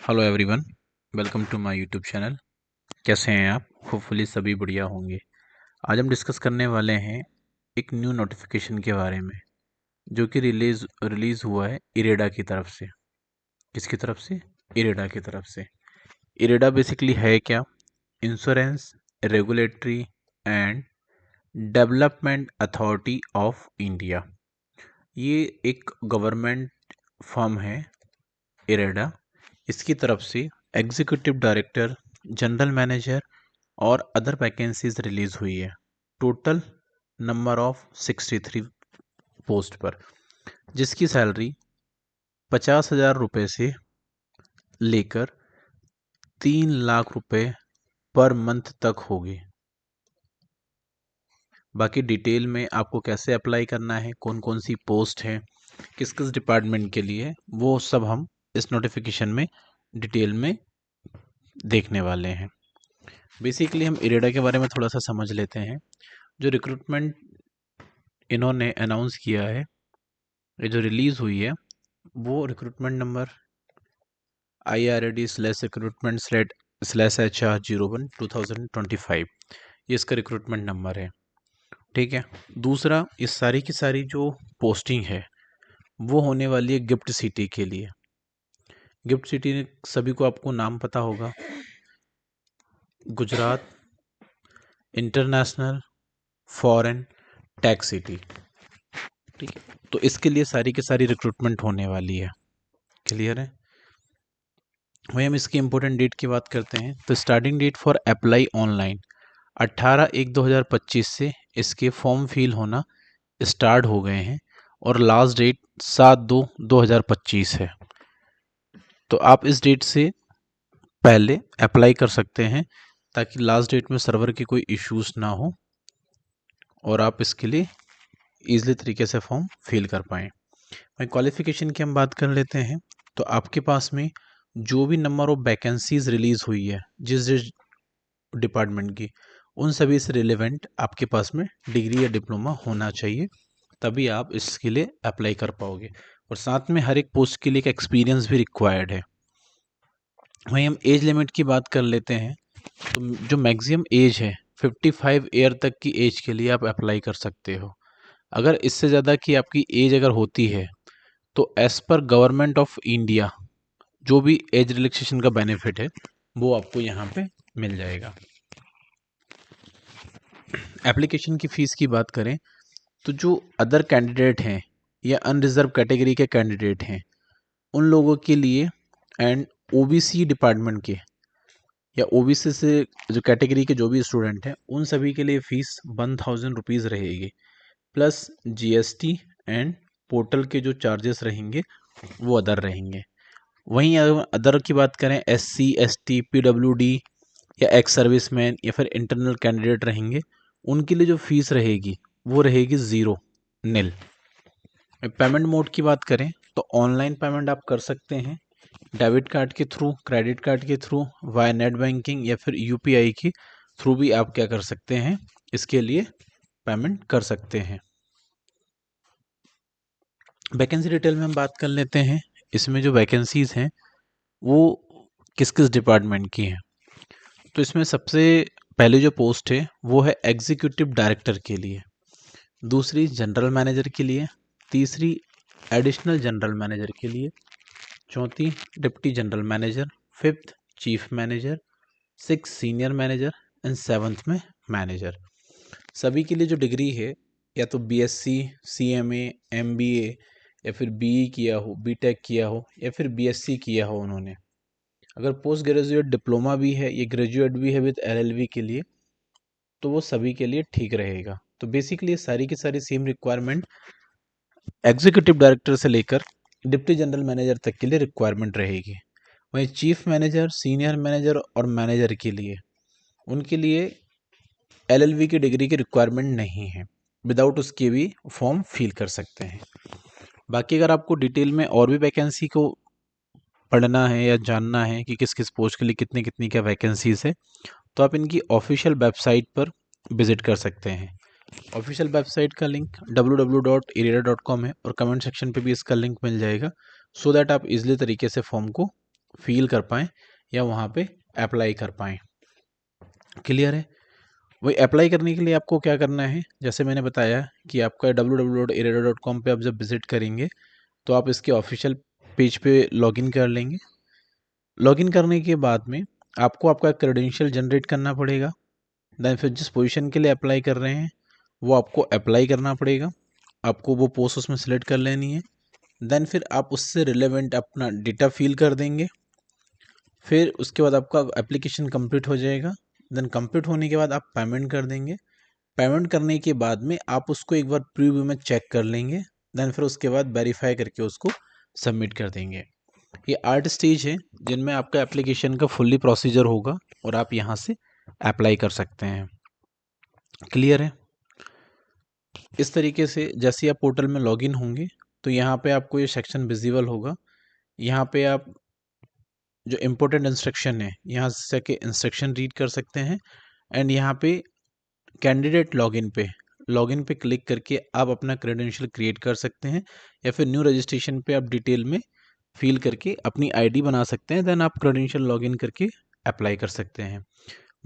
Hello everyone, welcome to my YouTube channel. कैसे हैं आप? होपफुली सभी बढ़िया होंगे। आज हम डिस्कस करने वाले हैं एक न्यू नोटिफिकेशन के बारे में जो कि रिलीज़ हुआ है इरेडा की तरफ से। किसकी तरफ से? इरेडा की तरफ से। इरेडा बेसिकली है क्या? Insurance regulatory and development authority of India. ये एक गवर्नमेंट फर्म है इरेडा। इसकी तरफ से एग्जीक्यूटिव डायरेक्टर, जनरल मैनेजर और अदर वैकेंसीज रिलीज हुई है। टोटल नंबर ऑफ 63 पोस्ट पर, जिसकी सैलरी 50,000 रुपये से लेकर 3 लाख रुपए पर मंथ तक होगी। बाकी डिटेल में आपको कैसे अप्लाई करना है, कौन कौन सी पोस्ट है, किस किस डिपार्टमेंट के लिए, वो सब हम इस नोटिफिकेशन में डिटेल में देखने वाले हैं। बेसिकली हम इरेडा के बारे में थोड़ा सा समझ लेते हैं। जो रिक्रूटमेंट इन्होंने अनाउंस किया है, ये जो रिलीज़ हुई है, वो रिक्रूटमेंट नंबर IRAD/recruitment/HR01/2025, ये इसका रिक्रूटमेंट नंबर है। ठीक है। दूसरा, ये सारी की सारी जो पोस्टिंग है वो होने वाली है गिफ्ट सिटी के लिए। गिफ्ट सिटी सभी को आपको नाम पता होगा, Gujarat international foreign tax city. ठीक है। तो इसके लिए सारी की सारी रिक्रूटमेंट होने वाली है। क्लियर है? वहीं हम इसकी इम्पोर्टेंट डेट की बात करते हैं तो starting date for apply online 18/1/2025 से इसके फॉर्म फिल होना स्टार्ट हो गए हैं और लास्ट डेट 7/2/2025 है। तो आप इस डेट से पहले अप्लाई कर सकते हैं ताकि लास्ट डेट में सर्वर की कोई इश्यूज ना हो और आप इसके लिए ईजिली तरीके से फॉर्म फिल कर पाएँ। वहीं क्वालिफिकेशन की हम बात कर लेते हैं तो आपके पास में जो भी नंबर ऑफ वैकेंसीज रिलीज हुई है जिस जिस डिपार्टमेंट की, उन सभी से रिलेवेंट आपके पास में डिग्री या डिप्लोमा होना चाहिए, तभी आप इसके लिए अप्लाई कर पाओगे। और साथ में हर एक पोस्ट के लिए एक एक्सपीरियंस भी रिक्वायर्ड है। वहीं हम एज लिमिट की बात कर लेते हैं तो जो मैक्सिमम एज है 55 ईयर तक की एज के लिए आप अप्लाई कर सकते हो। अगर इससे ज़्यादा की आपकी एज अगर होती है तो as per government of India जो भी एज रिलैक्सेशन का बेनिफिट है वो आपको यहाँ पे मिल जाएगा। एप्लीकेशन की फ़ीस की बात करें तो जो अदर कैंडिडेट हैं या अनरिजर्व कैटेगरी के कैंडिडेट हैं उन लोगों के लिए एंड ओबीसी डिपार्टमेंट के या ओबीसी से जो कैटेगरी के जो भी स्टूडेंट हैं उन सभी के लिए फ़ीस 1000 रुपीज़ रहेगी, प्लस जीएसटी एंड पोर्टल के जो चार्जेस रहेंगे वो अदर रहेंगे। वहीं अगर अदर की बात करें SC ST PWD या एक्स सर्विसमैन या फिर इंटरनल कैंडिडेट रहेंगे, उनके लिए जो फीस रहेगी वो रहेगी ज़ीरो, निल। पेमेंट मोड की बात करें तो ऑनलाइन पेमेंट आप कर सकते हैं डेबिट कार्ड के थ्रू, क्रेडिट कार्ड के थ्रू, वाया नेट बैंकिंग या फिर यूपीआई के थ्रू भी आप क्या कर सकते हैं, इसके लिए पेमेंट कर सकते हैं। वैकेंसी डिटेल में हम बात कर लेते हैं। इसमें जो वैकेंसीज हैं वो किस किस डिपार्टमेंट की हैं। तो इसमें सबसे पहले जो पोस्ट है वो है एग्जीक्यूटिव डायरेक्टर के लिए, दूसरी जनरल मैनेजर के लिए, तीसरी एडिशनल जनरल मैनेजर के लिए, चौथी deputy general manager, fifth chief manager, six senior manager and seventh में मैनेजर। सभी के लिए जो डिग्री है या तो बीएससी, सीएमए, एमबीए या फिर बीई किया हो, बीटेक किया हो या फिर बीएससी किया हो उन्होंने। अगर पोस्ट ग्रेजुएट डिप्लोमा भी है या ग्रेजुएट भी है विद एलएलबी के लिए तो वो सभी के लिए ठीक रहेगा। तो बेसिकली सारी की सारी सेम रिक्वायरमेंट एग्जीक्यूटिव डायरेक्टर से लेकर डिप्टी जनरल मैनेजर तक के लिए रिक्वायरमेंट रहेगी। वहीं चीफ मैनेजर, सीनियर मैनेजर और मैनेजर के लिए, उनके लिए एलएलबी की डिग्री की रिक्वायरमेंट नहीं है, विदाउट उसके भी फॉर्म फिल कर सकते हैं। बाकी अगर आपको डिटेल में और भी वैकेंसी को पढ़ना है या जानना है कि किस किस पोस्ट के लिए कितनी कितनी क्या वैकेंसीज है तो आप इनकी ऑफिशियल वेबसाइट पर विजिट कर सकते हैं। ऑफिशियल वेबसाइट का लिंक www.ireda.com है और कमेंट सेक्शन पे भी इसका लिंक मिल जाएगा, सो दैट आप इजीली तरीके से फॉर्म को फील कर पाएँ या वहाँ पे अप्लाई कर पाएँ। क्लियर है? वही अप्लाई करने के लिए आपको क्या करना है, जैसे मैंने बताया कि आपका www.irada.com पे आप जब विज़िट करेंगे तो आप इसके ऑफिशियल पेज पे लॉगिन कर लेंगे। लॉगिन करने के बाद में आपको आपका क्रेडेंशियल जनरेट करना पड़ेगा। देन फिर जिस पोजीशन के लिए अप्लाई कर रहे हैं वो आपको अप्लाई करना पड़ेगा। आपको वो पोस्ट उसमें सेलेक्ट कर लेनी है। देन फिर आप उससे रिलेवेंट अपना डेटा फिल कर देंगे। फिर उसके बाद आपका एप्लीकेशन कंप्लीट हो जाएगा। देन कंप्लीट होने के बाद आप पेमेंट कर देंगे। पेमेंट करने के बाद में आप उसको एक बार प्रीव्यू में चेक कर लेंगे। देन फिर उसके बाद वेरीफाई करके उसको सबमिट कर देंगे। ये 8 स्टेज है जिनमें आपका एप्लीकेशन का फुल्ली प्रोसीजर होगा और आप यहाँ से अप्लाई कर सकते हैं। क्लियर है? इस तरीके से जैसे आप पोर्टल में लॉगिन होंगे तो यहाँ पे आपको ये सेक्शन विजिबल होगा। यहाँ पे आप जो इम्पोर्टेंट इंस्ट्रक्शन है यहाँ से के इंस्ट्रक्शन रीड कर सकते हैं। एंड यहाँ पे कैंडिडेट लॉगिन पे क्लिक करके आप अपना क्रेडेंशियल क्रिएट कर सकते हैं या फिर न्यू रजिस्ट्रेशन पे आप डिटेल में फिल करके अपनी आईडी बना सकते हैं। देन आप क्रेडेंशियल लॉगिन करके अप्लाई कर सकते हैं।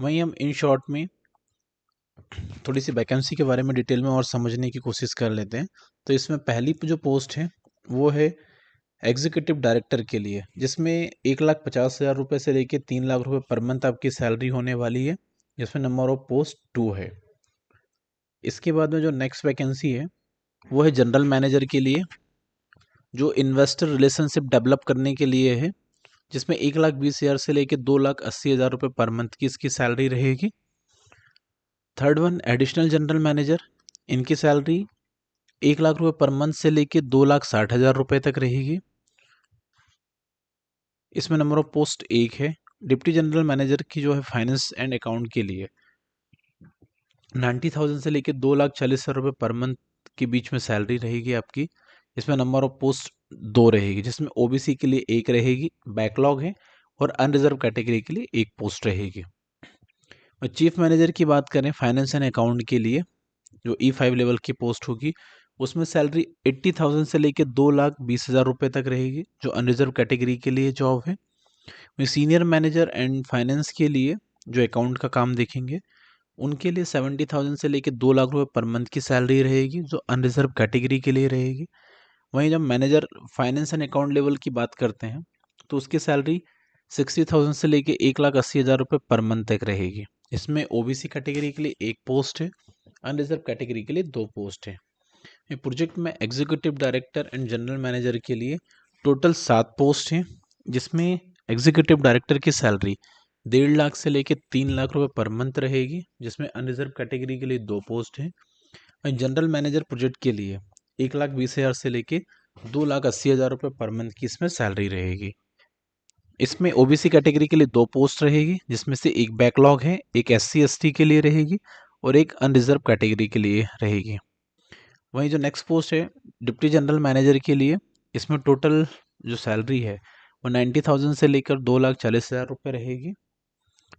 वहीं हम इन शॉर्ट में थोड़ी सी वैकेंसी के बारे में डिटेल में और समझने की कोशिश कर लेते हैं। तो इसमें पहली जो पोस्ट है वो है एग्जीक्यूटिव डायरेक्टर के लिए, जिसमें 1,50,000 रुपये से लेके 3 लाख रुपये पर मंथ आपकी सैलरी होने वाली है, जिसमें नंबर ऑफ पोस्ट 2 है। इसके बाद में जो नेक्स्ट वैकेंसी है वो है जनरल मैनेजर के लिए, जो इन्वेस्टर रिलेशनशिप डेवलप करने के लिए है, जिसमें 1,20,000 से लेके 2,80,000 रुपये पर मंथ की इसकी सैलरी रहेगी। Third one additional general manager, इनकी सैलरी 1,00,000 रुपये पर मंथ से लेके 2,60,000 रुपये तक रहेगी। इसमें नंबर ऑफ पोस्ट 1 है। डिप्टी जनरल मैनेजर की जो है फाइनेंस एंड अकाउंट के लिए 90,000 से लेके 2,40,000 रुपये पर मंथ के बीच में सैलरी रहेगी आपकी। इसमें नंबर ऑफ पोस्ट 2 रहेगी, जिसमें ओबीसी के लिए 1 रहेगी, बैकलॉग है, और अनरिजर्व कैटेगरी के लिए 1 पोस्ट रहेगी। और चीफ मैनेजर की बात करें फाइनेंस एंड अकाउंट के लिए, जो E5 लेवल की पोस्ट होगी, उसमें सैलरी 80,000 से लेके 2,20,000 रुपये तक रहेगी, जो अनरिजर्व कैटेगरी के लिए जॉब है। सीनियर मैनेजर एंड फाइनेंस के लिए जो अकाउंट का काम देखेंगे उनके लिए 70,000 से लेके 2 लाख रुपए पर मंथ की सैलरी रहेगी, जो अनरिजर्व कैटेगरी के लिए रहेगी। वहीं जब manager finance and account level की बात करते हैं तो उसकी सैलरी 60,000 से लेके 1,80,000 रुपये पर मंथ तक रहेगी। इसमें ओबीसी कैटेगरी के लिए 1 पोस्ट है, अनरिजर्व कैटेगरी के लिए 2 पोस्ट है। प्रोजेक्ट में executive director and general manager के लिए टोटल 7 पोस्ट हैं, जिसमें एग्जीक्यूटिव डायरेक्टर की सैलरी 1,50,000 से लेके 3 लाख रुपए पर मंथ रहेगी, जिसमें अनरिजर्व कैटेगरी के लिए 2 पोस्ट हैं। और जनरल मैनेजर प्रोजेक्ट के लिए 1,20,000 से लेके 2,80,000 रुपये पर मंथ की इसमें सैलरी रहेगी। इसमें ओबीसी कैटेगरी के लिए 2 पोस्ट रहेगी, जिसमें से एक बैकलॉग है, एक SC ST के लिए रहेगी और एक अनरिजर्व कैटेगरी के लिए रहेगी। वहीं जो नेक्स्ट पोस्ट है डिप्टी जनरल मैनेजर के लिए, इसमें टोटल जो सैलरी है वो 90,000 से लेकर 2,40,000 रुपये रहेगी।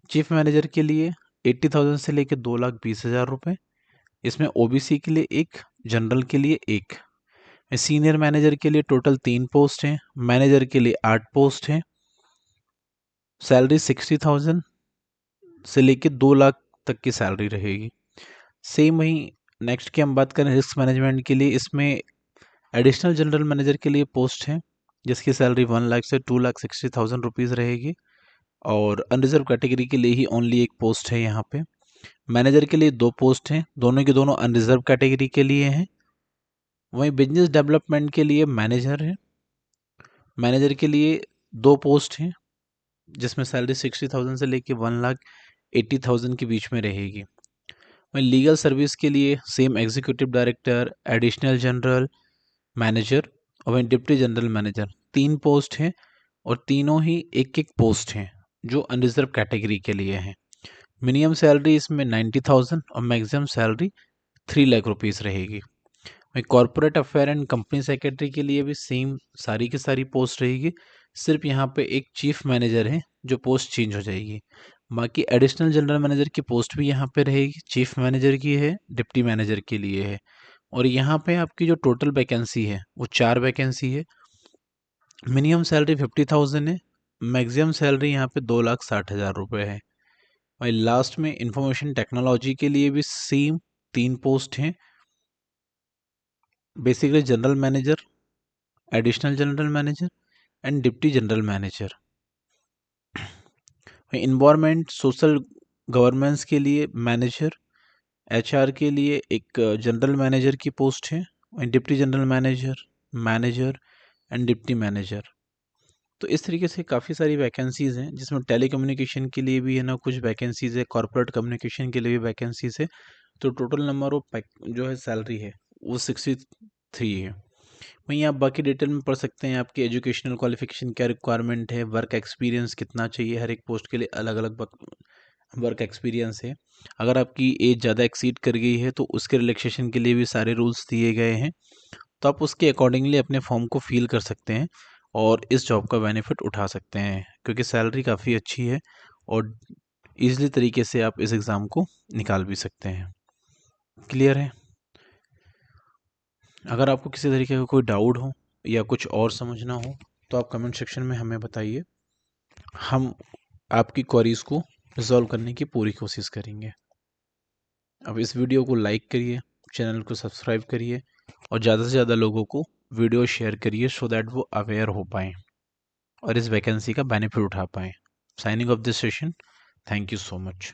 चीफ मैनेजर के लिए 80,000 से लेकर 2,20,000 रुपये। इसमें ओबीसी के लिए 1, जनरल के लिए 1। सीनियर मैनेजर के लिए टोटल 3 पोस्ट हैं, मैनेजर के लिए 8 पोस्ट हैं। सैलरी 60,000 से लेकर 2 लाख तक की सैलरी रहेगी। सेम वहीं नेक्स्ट की हम बात करें रिस्क मैनेजमेंट के लिए, इसमें एडिशनल जनरल मैनेजर के लिए पोस्ट है, जिसकी सैलरी 1 लाख से 2,60,000 रुपीज़ रहेगी, और अनरिजर्व कैटेगरी के लिए ही ओनली 1 पोस्ट है यहाँ पे। मैनेजर के लिए 2 पोस्ट हैं, दोनों के दोनों अनरिजर्व कैटेगरी के लिए हैं। वहीं बिजनेस डेवलपमेंट के लिए मैनेजर है, मैनेजर के लिए 2 पोस्ट हैं, जिसमें सैलरी 60,000 से लेके 1,80,000 के बीच में रहेगी। वहीं लीगल सर्विस के लिए same executive director, additional general manager और वहीं डिप्टी जनरल मैनेजर 3 पोस्ट हैं, और तीनों ही 1-1 पोस्ट हैं जो अनरिजर्व कैटेगरी के लिए हैं। मिनिमम सैलरी इसमें 90,000 और मैक्सिमम सैलरी 3 लाख रुपीज़ रहेगी। वहीं corporate affair and company secretary के लिए भी सेम सारी की सारी पोस्ट रहेगी, सिर्फ यहाँ पे एक चीफ मैनेजर है जो पोस्ट चेंज हो जाएगी। बाकी एडिशनल जनरल मैनेजर की पोस्ट भी यहाँ पे रहेगी, चीफ मैनेजर की है, डिप्टी मैनेजर के लिए है। और यहाँ पे आपकी जो टोटल वैकेंसी है वो 4 वैकेंसी है। मिनिमम सैलरी 50,000 है, मैक्सिमम सैलरी यहाँ पे 2,60,000 है। और लास्ट में इंफॉर्मेशन टेक्नोलॉजी के लिए भी सेम 3 पोस्ट हैं। Basically general manager, additional general manager and deputy general manager. Environment social governance के लिए मैनेजर, एचआर के लिए एक जनरल मैनेजर की पोस्ट है, deputy general manager, manager and deputy manager. तो इस तरीके से काफ़ी सारी वैकेंसीज हैं, जिसमें टेलीकम्युनिकेशन के लिए भी है ना कुछ वैकेंसीज है, कॉर्पोरेट कम्युनिकेशन के लिए भी वैकेंसीज है। तो टोटल नंबर ऑफ जो है सैलरी है वो 63 है। वहीं आप बाकी डिटेल में पढ़ सकते हैं, आपकी एजुकेशनल क्वालिफिकेशन क्या रिक्वायरमेंट है, वर्क एक्सपीरियंस कितना चाहिए, हर एक पोस्ट के लिए अलग अलग वर्क एक्सपीरियंस है। अगर आपकी एज ज़्यादा एक्सीड कर गई है तो उसके रिलैक्सेशन के लिए भी सारे रूल्स दिए गए हैं। तो आप उसके अकॉर्डिंगली अपने फॉर्म को फिल कर सकते हैं और इस जॉब का बेनिफिट उठा सकते हैं, क्योंकि सैलरी काफ़ी अच्छी है और ईजिली तरीके से आप इस एग्ज़ाम को निकाल भी सकते हैं। क्लियर है? अगर आपको किसी तरीके का कोई डाउट हो या कुछ और समझना हो तो आप कमेंट सेक्शन में हमें बताइए, हम आपकी क्वेरीज को रिजॉल्व करने की पूरी कोशिश करेंगे। अब इस वीडियो को लाइक करिए, चैनल को सब्सक्राइब करिए और ज़्यादा से ज़्यादा लोगों को वीडियो शेयर करिए सो दैट वो अवेयर हो पाएँ और इस वैकेंसी का बेनिफिट उठा पाएँ। Signing off this session, thank you so much.